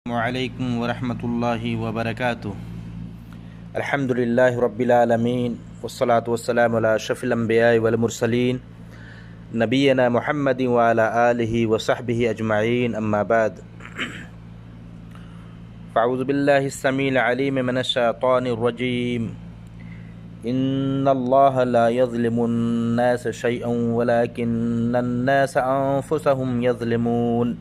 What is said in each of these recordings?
وعلیکم ورحمۃ اللہ وبرکاتہ۔ الحمدللہ رب العالمین والصلاة والسلام علی اشرف الانبیاء والمرسلین نبینا محمد وعلی آلہ وصحبہ اجمعین، اما بعد فاعوذ باللہ السمیع العلیم من الشیطان الرجیم۔ ان اللہ لا یظلم الناس شیئا ولکن الناس انفسهم یظلمون۔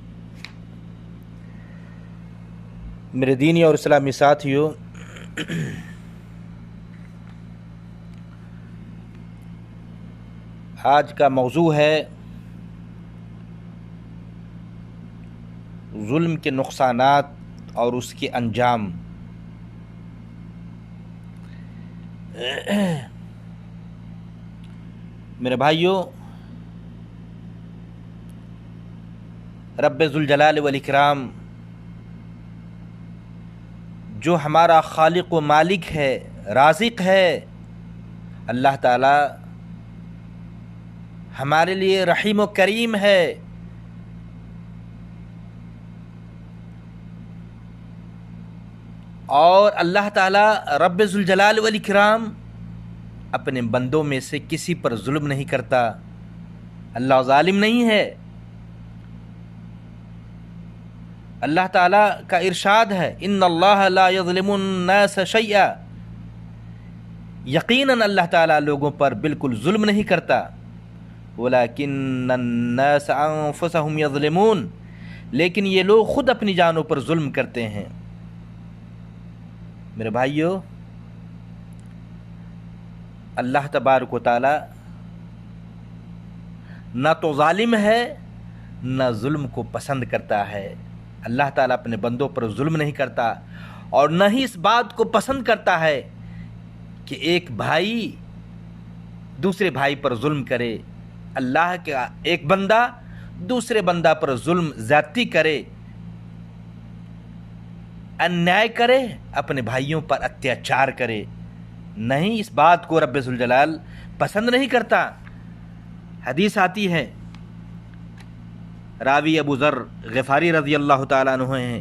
میرے دینی اور اسلامی ساتھیوں، آج کا موضوع ہے ظلم کے نقصانات اور اس کے انجام۔ میرے بھائیوں، رب ذوالجلال والاکرام جو ہمارا خالق و مالک ہے، رازق ہے، اللہ تعالی ہمارے لیے رحیم و کریم ہے۔ اور اللہ تعالی رب ذوالجلال والاکرام اپنے بندوں میں سے کسی پر ظلم نہیں کرتا، اللہ ظالم نہیں ہے۔ اللہ تعالیٰ کا ارشاد ہے، ان اللہ لا یظلم الناس شیئا، یقیناً اللہ تعالیٰ لوگوں پر بالکل ظلم نہیں کرتا، ولیکن الناس انفسهم یظلمون، لیکن یہ لوگ خود اپنی جانوں پر ظلم کرتے ہیں۔ میرے بھائیو، اللہ تبارک و تعالیٰ نہ تو ظالم ہے نہ ظلم کو پسند کرتا ہے۔ اللہ تعالیٰ اپنے بندوں پر ظلم نہیں کرتا، اور نہ ہی اس بات کو پسند کرتا ہے کہ ایک بھائی دوسرے بھائی پر ظلم کرے، اللہ کا ایک بندہ دوسرے بندہ پر ظلم زیادتی کرے، انیائے کرے، اپنے بھائیوں پر اتیاچار کرے۔ نہیں، اس بات کو رب ذوالجلال پسند نہیں کرتا۔ حدیث آتی ہے، راوی ابو ذر غفاری رضی اللہ تعالیٰ عنہ ہیں،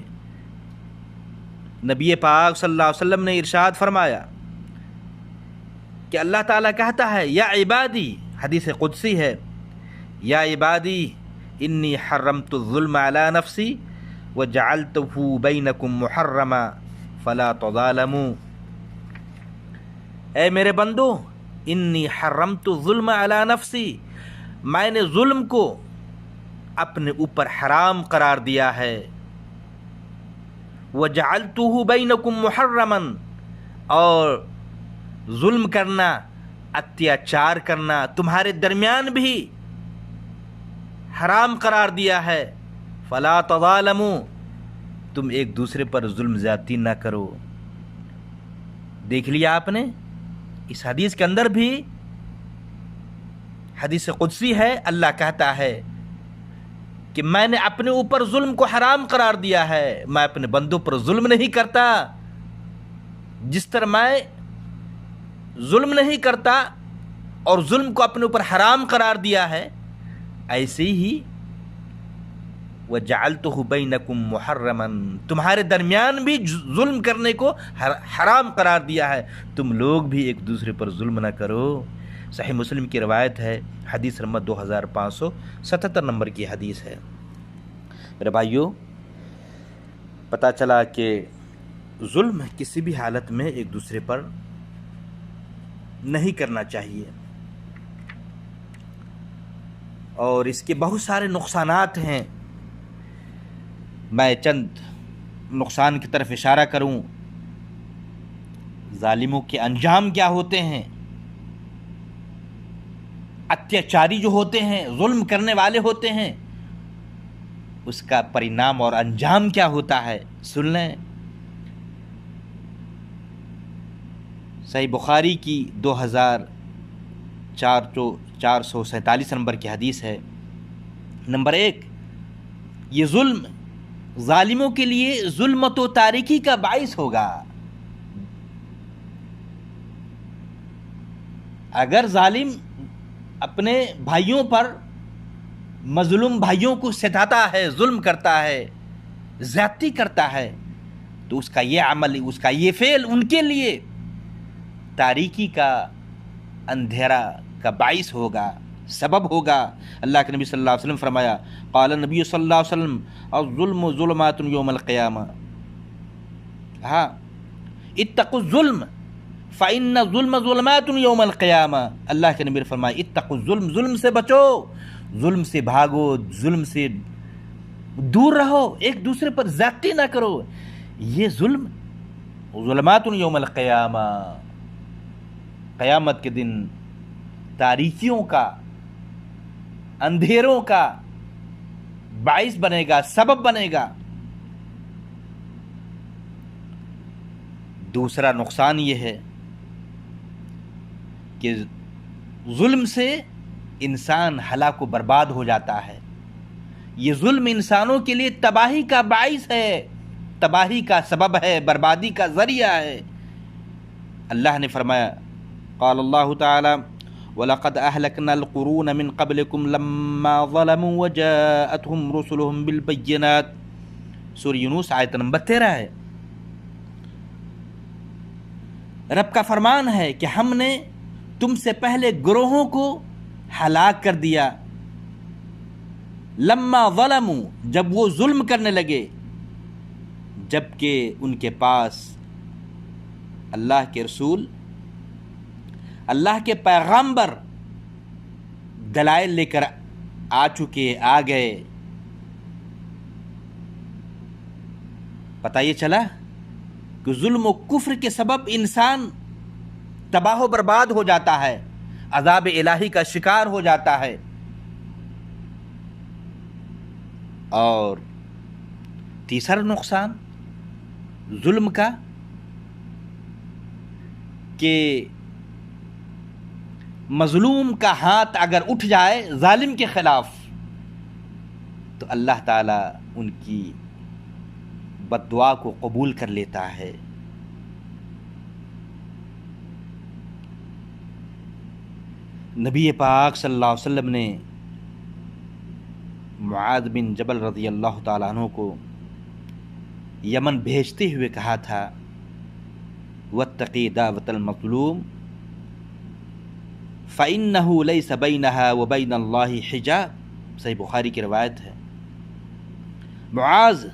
نبی پاک صلی اللہ علیہ وسلم نے ارشاد فرمایا کہ اللہ تعالیٰ کہتا ہے، یا عبادی، حدیث قدسی ہے، یا عبادی انی حرمت الظلم علی نفسی وجعلتہ بینکم محرما فلا تظالموا۔ اے میرے بندو، انی حرمت الظلم علی نفسی، میں نے ظلم کو اپنے اوپر حرام قرار دیا ہے، وجعلتہ بینکم محرما، اور ظلم کرنا، اتیاچار کرنا تمہارے درمیان بھی حرام قرار دیا ہے، فلا تظالموا، تم ایک دوسرے پر ظلم زیادتی نہ کرو۔ دیکھ لیا آپ نے، اس حدیث کے اندر بھی حدیث قدسی ہے، اللہ کہتا ہے کہ میں نے اپنے اوپر ظلم کو حرام قرار دیا ہے، میں اپنے بندوں پر ظلم نہیں کرتا۔ جس طرح میں ظلم نہیں کرتا اور ظلم کو اپنے اوپر حرام قرار دیا ہے، ایسے ہی وَجَعَلْتُهُ بَيْنَكُمْ مُحَرَّمًا، تمہارے درمیان بھی ظلم کرنے کو حرام قرار دیا ہے، تم لوگ بھی ایک دوسرے پر ظلم نہ کرو۔ صحیح مسلم کی روایت ہے، حدیث نمبر 2577 نمبر کی حدیث ہے۔ میرے بھائیوں، پتہ چلا کہ ظلم کسی بھی حالت میں ایک دوسرے پر نہیں کرنا چاہیے، اور اس کے بہت سارے نقصانات ہیں۔ میں چند نقصان کی طرف اشارہ کروں۔ ظالموں کے انجام کیا ہوتے ہیں، اتیاچاری جو ہوتے ہیں، ظلم کرنے والے ہوتے ہیں، اس کا پرینام اور انجام کیا ہوتا ہے، سن لیں۔ صحیح بخاری کی 2447 نمبر کی حدیث ہے۔ نمبر 1، یہ ظلم ظالموں کے لیے ظلمت و تاریکی کا باعث ہوگا۔ اگر ظالم اپنے بھائیوں پر، مظلوم بھائیوں کو ستاتا ہے، ظلم کرتا ہے، زیادتی کرتا ہے تو اس کا یہ عمل، اس کا یہ فعل ان کے لیے تاریکی کا، اندھیرا کا باعث ہوگا، سبب ہوگا۔ اللہ کے نبی صلی اللہ علیہ وسلم فرمایا، قال نبی صلی اللہ علیہ وسلم الظلم ظلمات یوم القیامہ، ہاں اتقوا الظلم فإن الظلم ظلمات یوم القیامہ۔ اللہ کے نبی نے فرمایا اتقوا الظلم، ظلم سے بچو، ظلم سے بھاگو، ظلم سے دور رہو، ایک دوسرے پر زیادتی نہ کرو، یہ ظلم ظلمات یوم القیامہ، قیامت کے دن تاریکیوں کا، اندھیروں کا باعث بنے گا، سبب بنے گا۔ دوسرا نقصان یہ ہے کہ ظلم سے انسان ہلاک و برباد ہو جاتا ہے۔ یہ ظلم انسانوں کے لیے تباہی کا باعث ہے، تباہی کا سبب ہے، بربادی کا ذریعہ ہے۔ اللہ نے فرمایا، قال اللہ تعالی وَلَقَدْ أَهْلَكْنَا الْقُرُونَ مِنْ قَبْلِكُمْ لَمَّا ظَلَمُوا وَجَاءَتْهُمْ رُسُلُهُمْ بِالْبَيِّنَاتِ، سورہ یونس آیت نمبر 13 ہے۔ رب کا فرمان ہے کہ ہم نے تم سے پہلے گروہوں کو ہلاک کر دیا، لما ظلموا، جب وہ ظلم کرنے لگے، جبکہ ان کے پاس اللہ کے رسول، اللہ کے پیغامبر دلائل لے کر آ چکے، آ گئے۔ پتہ یہ چلا کہ ظلم و کفر کے سبب انسان تباہ و برباد ہو جاتا ہے، عذاب الہی کا شکار ہو جاتا ہے۔ اور تیسرا نقصان ظلم کا کہ مظلوم کا ہاتھ اگر اٹھ جائے ظالم کے خلاف تو اللہ تعالیٰ ان کی بد دعا کو قبول کر لیتا ہے۔ نبی پاک صلی اللہ علیہ وسلم نے معاذ بن جبل رضی اللہ تعالیٰ عنہ کو یمن بھیجتے ہوئے کہا تھا، واتقی دعوت المظلوم فإنه ليس بينها وبين الله حجاب، صحیح بخاری کی روایت ہے۔ معاذ،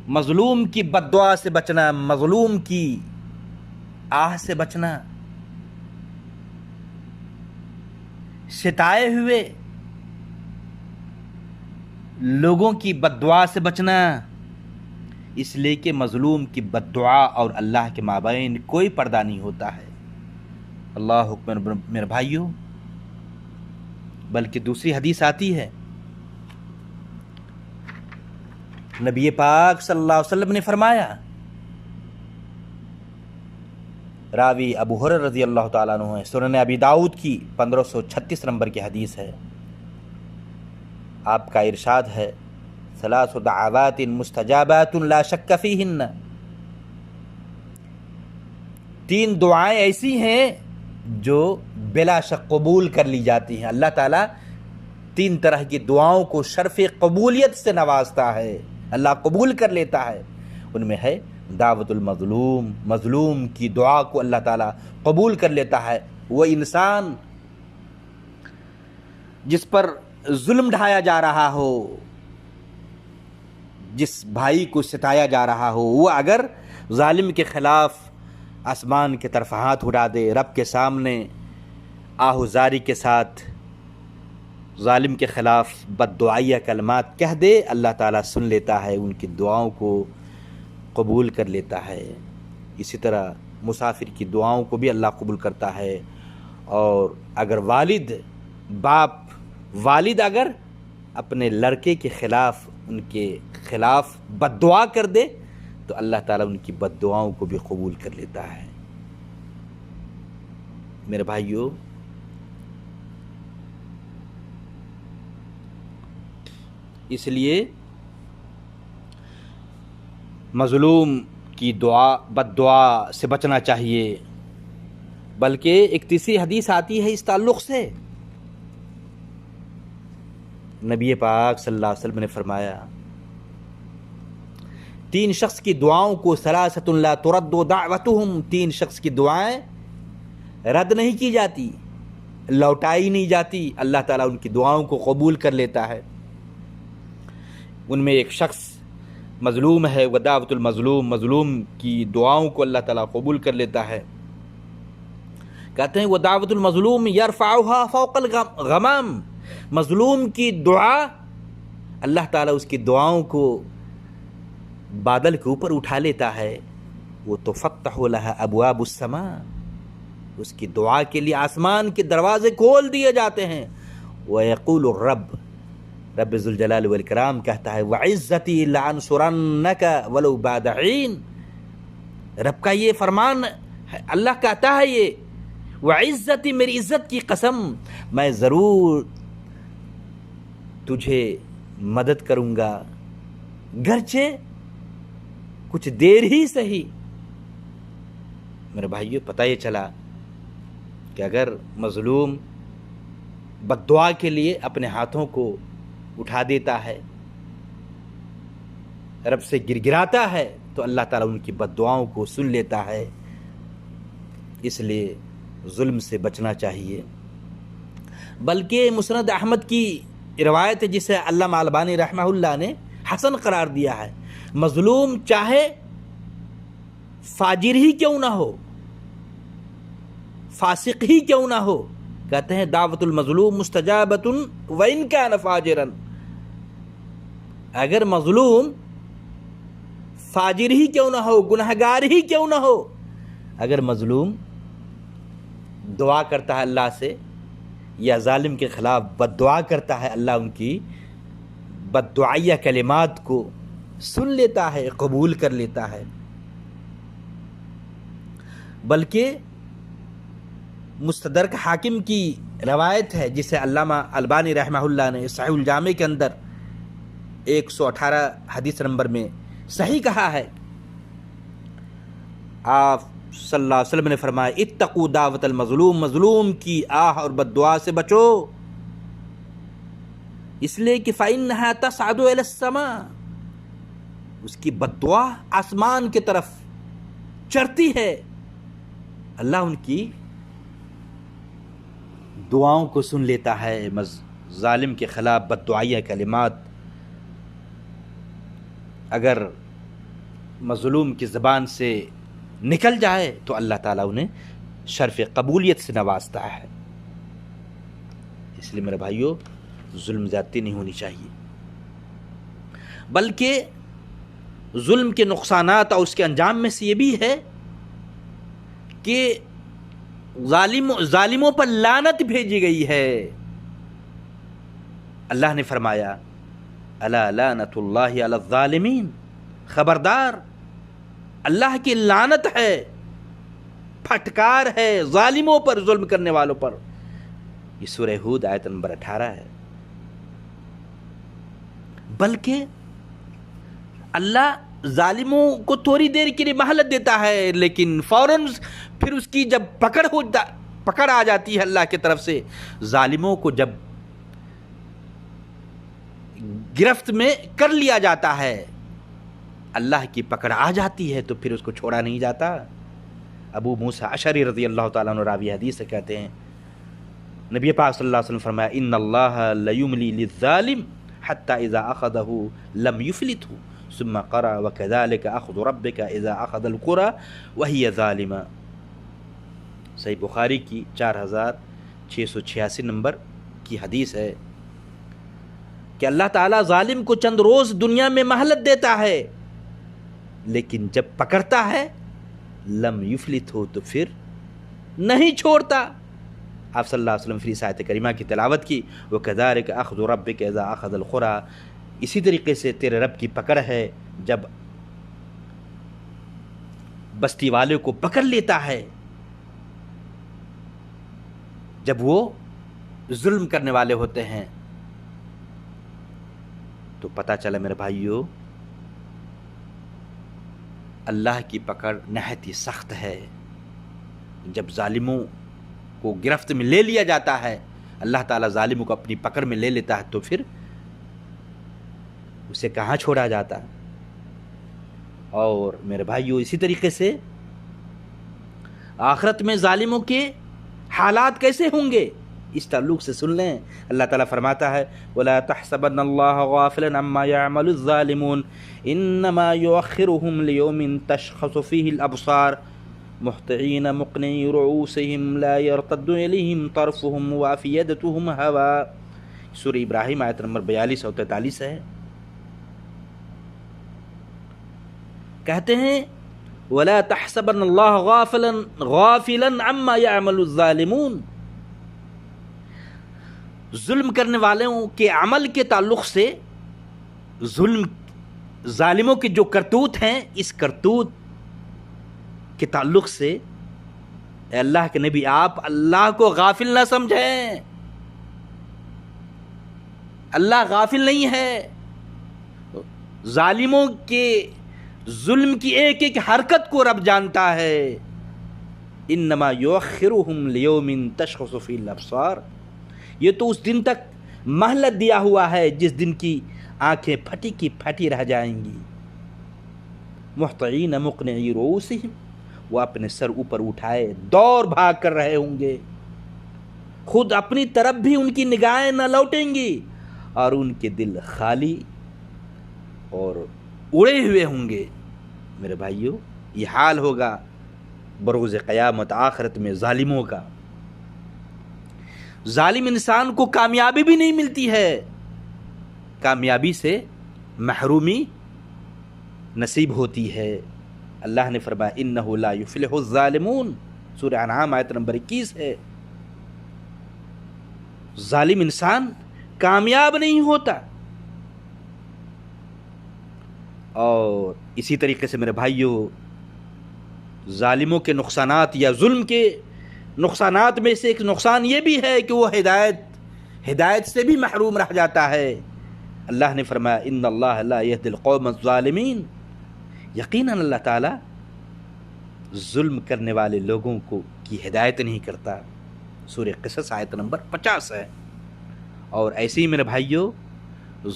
مظلوم کی بد دعا سے بچنا، مظلوم کی آہ سے بچنا، ستائے ہوئے لوگوں کی بد دعا سے بچنا، اس لیے کہ مظلوم کی بد دعا اور اللہ کے مابین کوئی پردہ نہیں ہوتا ہے۔ اللہ اکبر میرے بھائیوں، بلکہ دوسری حدیث آتی ہے، نبی پاک صلی اللہ علیہ وسلم نے فرمایا، راوی ابو ہریرہ رضی اللہ تعالیٰ عنہ ہے، سنن ابی داؤد کی 1536 نمبر کی حدیث ہے۔ آپ کا ارشاد ہے، ثلاث دعوات مستجابات لا شک فیہن، تین دعائیں ایسی ہیں جو بلا شک قبول کر لی جاتی ہیں۔ اللہ تعالیٰ تین طرح کی دعاؤں کو شرف قبولیت سے نوازتا ہے، اللہ قبول کر لیتا ہے۔ ان میں ہے دعوت المظلوم، مظلوم کی دعا کو اللہ تعالیٰ قبول کر لیتا ہے۔ وہ انسان جس پر ظلم ڈھایا جا رہا ہو، جس بھائی کو ستایا جا رہا ہو، وہ اگر ظالم کے خلاف آسمان کی طرف ہاتھ اٹھا دے، رب کے سامنے آہوزاری کے ساتھ ظالم کے خلاف بد دعائیہ کلمات کہہ دے، اللہ تعالیٰ سن لیتا ہے، ان کی دعاؤں کو قبول کر لیتا ہے۔ اسی طرح مسافر کی دعاؤں کو بھی اللہ قبول کرتا ہے۔ اور اگر والد اگر اپنے لڑکے کے خلاف، ان کے خلاف بد دعا کر دے تو اللہ تعالیٰ ان کی بد دعاؤں کو بھی قبول کر لیتا ہے۔ میرے بھائیوں، اس لیے مظلوم کی بد دعا سے بچنا چاہیے۔ بلکہ ایک تیسری حدیث آتی ہے اس تعلق سے، نبی پاک صلی اللہ علیہ وسلم نے فرمایا، 3 شخص کی دعاؤں کو ثلاثۃ لا ترد دعوتهم، 3 شخص کی دعائیں رد نہیں کی جاتی، لوٹائی نہیں جاتی، اللہ تعالیٰ ان کی دعاؤں کو قبول کر لیتا ہے۔ ان میں ایک شخص مظلوم ہے، ودعوت المظلوم، مظلوم کی دعاؤں کو اللہ تعالیٰ قبول کر لیتا ہے۔ کہتے ہیں ودعوت المظلوم یرفعها فوق الغمام، مظلوم کی دعا اللہ تعالیٰ اس کی دعاؤں کو بادل کے اوپر اٹھا لیتا ہے۔ وہ تفتح لها ابواب السماء، اس کی دعا کے لیے آسمان کے دروازے کھول دیے جاتے ہیں۔ وَيَقُولُ الرَّبُّ، رب ذوالجلال والاکرام کہتا ہے وَعِزَّتِي لَأَنْصُرَنَّكَ وَلَوْ بَعْدَ حِينٍ، رب کا یہ فرمان ہے، اللہ کہتا ہے یہ وَعِزَّتِي، میری عزت کی قسم، میں ضرور تجھے مدد کروں گا، گرچہ کچھ دیر ہی سہی۔ میرے بھائیو، پتہ یہ چلا کہ اگر مظلوم بد دعا کے لیے اپنے ہاتھوں کو اٹھا دیتا ہے، رب سے گڑگڑاتا ہے، تو اللہ تعالیٰ ان کی بد دعاؤں کو سن لیتا ہے۔ اس لیے ظلم سے بچنا چاہیے۔ بلکہ مسند احمد کی روایت ہے جسے علامہ البانی رحمہ اللہ نے حسن قرار دیا ہے، مظلوم چاہے فاجر ہی کیوں نہ ہو، فاسق ہی کیوں نہ ہو، کہتے ہیں دعوت المظلوم مستجابۃ وإن کان فاجرا، اگر مظلوم فاجر ہی کیوں نہ ہو، گنہگار ہی کیوں نہ ہو، اگر مظلوم دعا کرتا ہے اللہ سے یا ظالم کے خلاف بد دعا کرتا ہے، اللہ ان کی بد دعائیہ کلمات کو سن لیتا ہے، قبول کر لیتا ہے۔ بلکہ مستدرک حاکم کی روایت ہے جسے علامہ البانی رحمہ اللہ نے صحیح الجامع کے اندر 118 حدیث نمبر میں صحیح کہا ہے۔ آپ صلی اللہ علیہ وسلم نے فرمایا اتقوا دعوت المظلوم، مظلوم کی آہ اور بد دعا سے بچو، اس لیے کہ فإنها تصعد إلى السماء، اس کی بد دعا آسمان کی طرف چڑھتی ہے، اللہ ان کی دعاؤں کو سن لیتا ہے۔ ظالم کے خلاف بد دعائیہ کلمات اگر مظلوم کی زبان سے نکل جائے تو اللہ تعالیٰ انہیں شرف قبولیت سے نوازتا ہے۔ اس لیے میرے بھائیو، ظلم زیادتی نہیں ہونی چاہیے، بلکہ ظلم کے نقصانات اور اس کے انجام میں سے یہ بھی ہے کہ ظالموں پر لعنت بھیجی گئی ہے۔ اللہ نے فرمایا الا لعنت اللہ علی الظالمین، خبردار اللہ کی لعنت ہے، پھٹکار ہے ظالموں پر، ظلم کرنے والوں پر۔ یہ سورہ ہود آیت نمبر 18 ہے۔ بلکہ اللہ ظالموں کو تھوڑی دیر کے لیے مہلت دیتا ہے، لیکن فوراً پھر اس کی جب پکڑ آ جاتی ہے اللہ کی طرف سے، ظالموں کو جب گرفت میں کر لیا جاتا ہے، اللہ کی پکڑ آ جاتی ہے، تو پھر اس کو چھوڑا نہیں جاتا۔ ابو موسیٰ اشعری رضی اللہ تعالیٰ عنہ راوی حدیث سے کہتے ہیں، نبی پاک صلی اللہ علیہ وسلم فرمایا ان اللہ لیملی للظالم حتی اذا اخذہ لم یفلتہ ثم قرأ وکذالک اخذ ربک اذا اخذ القرى وہی ظالمہ۔ صحیح بخاری کی 4686 نمبر کی حدیث ہے کہ اللہ تعالیٰ ظالم کو چند روز دنیا میں مہلت دیتا ہے، لیکن جب پکڑتا ہے لم یفلت ہو تو پھر نہیں چھوڑتا۔ آپ صلی اللہ علیہ وسلم پھر اس آیت کریمہ کی تلاوت کی وَكَذَلِكَ أَخْذُ رَبِّكَ إِذَا أَخَذَ الْقُرَى، اسی طریقے سے تیرے رب کی پکڑ ہے جب بستی والے کو پکڑ لیتا ہے، جب وہ ظلم کرنے والے ہوتے ہیں۔ تو پتہ چلا میرے بھائیو، اللہ کی پکڑ نہایت ہی سخت ہے۔ جب ظالموں کو گرفت میں لے لیا جاتا ہے، اللہ تعالیٰ ظالموں کو اپنی پکڑ میں لے لیتا ہے، تو پھر اسے کہاں چھوڑا جاتا؟ اور میرے بھائیوں اسی طریقے سے آخرت میں ظالموں کے حالات کیسے ہوں گے اس تعلق سے سن لیں. اللہ تعالیٰ فرماتا ہے وَلَا تَحْسَبَنَّ اللَّهَ غَافِلًا عَمَّا يَعْمَلُ الظَّالِمُونَ إِنَّمَا يُؤَخِّرُهُمْ لِيَوْمٍ تَشْخَصُ فِيهِ الْأَبْصَارُ مُهْطِعِينَ مُقْنِعِي رُؤُوسِهِمْ لَا يَرْتَدُّ إِلَيْهِمْ طَرْفُهُمْ وَأَفْئِدَتُهُمْ هَوَاءٌ. سورہ ابراہیم آیت نمبر 42 اور 43 ہے. کہتے ہیں وَلَا تَحْسَبَنَّ اللَّهَ غَافِلًا عَمَّا يَعْمَلُ الظَّالِمُونَ. ظلم کرنے والوں کے عمل کے تعلق سے ظالموں کے جو کرتوت ہیں اس کرتوت کے تعلق سے اے اللہ کے نبی آپ اللہ کو غافل نہ سمجھیں. اللہ غافل نہیں ہے. ظالموں کے ظلم کی ایک ایک حرکت کو رب جانتا ہے. انما یؤخرہم لیوم تشخص فیہ الابصار. یہ تو اس دن تک مہلت دیا ہوا ہے جس دن کی آنکھیں پھٹی کی پھٹی رہ جائیں گی. مہطعین مقنعی رؤوسہم. وہ اپنے سر اوپر اٹھائے دوڑ بھاگ کر رہے ہوں گے. خود اپنی طرف بھی ان کی نگاہیں نہ لوٹیں گی اور ان کے دل خالی اور اڑے ہوئے ہوں گے. میرے بھائیوں یہ حال ہوگا بروز قیامت آخرت میں ظالموں کا. ظالم انسان کو کامیابی بھی نہیں ملتی ہے. کامیابی سے محرومی نصیب ہوتی ہے. اللہ نے فرمایا انہ لا یفلح الظالمون. سورہ انعام آیت نمبر 21 ہے. ظالم انسان کامیاب نہیں ہوتا. اور اسی طریقے سے میرے بھائیوں ظالموں کے نقصانات یا ظلم کے نقصانات میں سے ایک نقصان یہ بھی ہے کہ وہ ہدایت سے بھی محروم رہ جاتا ہے. اللہ نے فرمایا ان اللہ لا یہدی القوم الظالمین. یقیناً اللہ تعالیٰ ظلم کرنے والے لوگوں کی ہدایت نہیں کرتا. سورہ قصص آیت نمبر 50 ہے. اور ایسے ہی میرے بھائیوں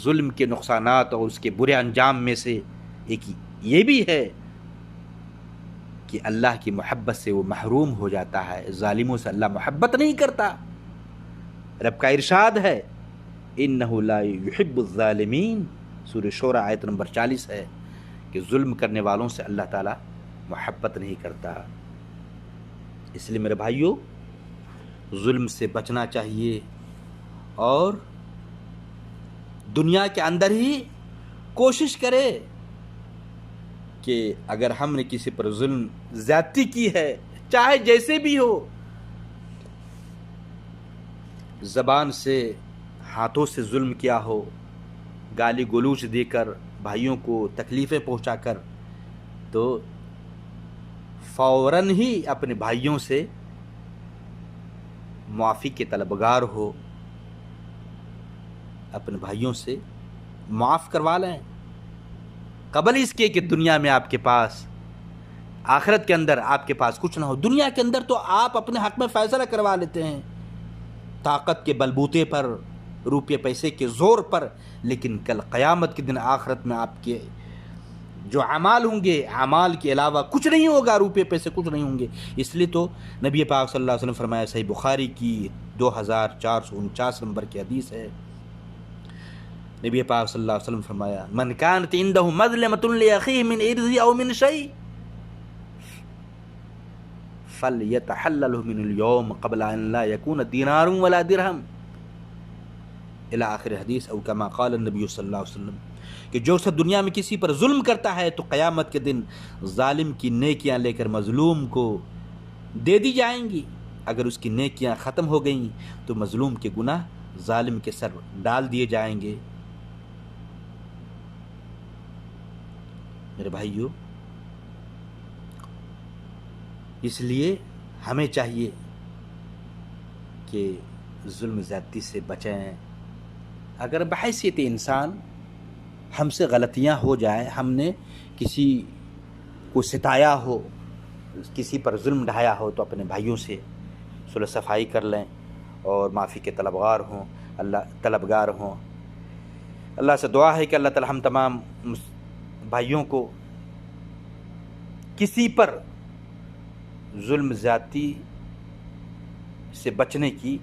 ظلم کے نقصانات اور اس کے برے انجام میں سے ایک یہ بھی ہے کہ اللہ کی محبت سے وہ محروم ہو جاتا ہے. ظالموں سے اللہ محبت نہیں کرتا. رب کا ارشاد ہے انہ لا یحب الظالمین. سورہ شورى آیت نمبر 40 ہے کہ ظلم کرنے والوں سے اللہ تعالیٰ محبت نہیں کرتا. اس لیے میرے بھائیوں ظلم سے بچنا چاہیے اور دنیا کے اندر ہی کوشش کرے کہ اگر ہم نے کسی پر ظلم زیادتی کی ہے چاہے جیسے بھی ہو زبان سے ہاتھوں سے ظلم کیا ہو گالی گلوچ دے کر بھائیوں کو تکلیفیں پہنچا کر تو فوراً ہی اپنے بھائیوں سے معافی کے طلبگار ہو. اپنے بھائیوں سے معاف کروا لیں قبل اس کے کہ دنیا میں آپ کے پاس آخرت کے اندر آپ کے پاس کچھ نہ ہو. دنیا کے اندر تو آپ اپنے حق میں فیصلہ کروا لیتے ہیں طاقت کے بلبوتے پر روپے پیسے کے زور پر, لیکن کل قیامت کے دن آخرت میں آپ کے جو اعمال ہوں گے اعمال کے علاوہ کچھ نہیں ہوگا, روپے پیسے کچھ نہیں ہوں گے. اس لیے تو نبی پاک صلی اللہ علیہ وسلم فرمایا صحیح بخاری کی 2449 نمبر کی حدیث ہے. نبی پاک صلی اللہ علیہ وسلم فرمایا من كانت عنده مظلمة لأخيه من عرضه أو من شيء فليتحلله من اليوم قبل أن لا يكون دينار ولا درهم إلى آخر حدیث او كما قال النبی صلی اللہ علیہ وسلم. کہ جو سب دنیا میں کسی پر ظلم کرتا ہے تو قیامت کے دن ظالم کی نیکیاں لے کر مظلوم کو دے دی جائیں گی. اگر اس کی نیکیاں ختم ہو گئیں تو مظلوم کے گناہ ظالم کے سر ڈال دیے جائیں گے. میرے بھائیوں اس لیے ہمیں چاہیے کہ ظلم زیادتی سے بچیں. اگر بحیثیت انسان ہم سے غلطیاں ہو جائے, ہم نے کسی کو ستایا ہو, کسی پر ظلم ڈھایا ہو, تو اپنے بھائیوں سے صلح صفائی کر لیں اور معافی کے طلبگار ہوں. اللہ سے دعا ہے کہ اللہ تعالی ہم تمام بھائیوں کو کسی پر ظلم زیادتی سے بچنے کی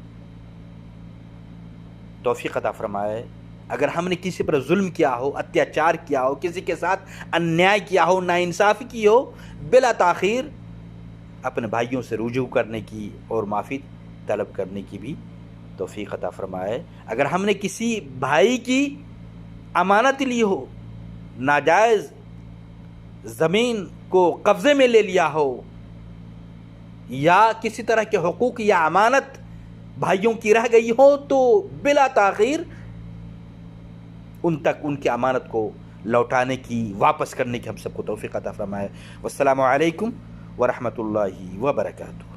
توفیق عطا فرمائے۔ اگر ہم نے کسی پر ظلم کیا ہو، اتیاچار کیا ہو، کسی کے ساتھ انیائے کیا ہو، ناانصافی کی ہو، بلا تاخیر اپنے بھائیوں سے رجوع کرنے کی اور معافی طلب کرنے کی بھی توفیق عطا فرمائے۔ اگر ہم نے کسی بھائی کی امانت لی ہو، ناجائز زمین کو قبضے میں لے لیا ہو، یا کسی طرح کے حقوق یا امانت بھائیوں کی رہ گئی ہو، تو بلا تاخیر ان تک ان کی امانت کو لوٹانے کی، واپس کرنے کی ہم سب کو توفیق عطا فرمائے۔ والسلام علیکم ورحمۃ اللہ وبرکاتہ۔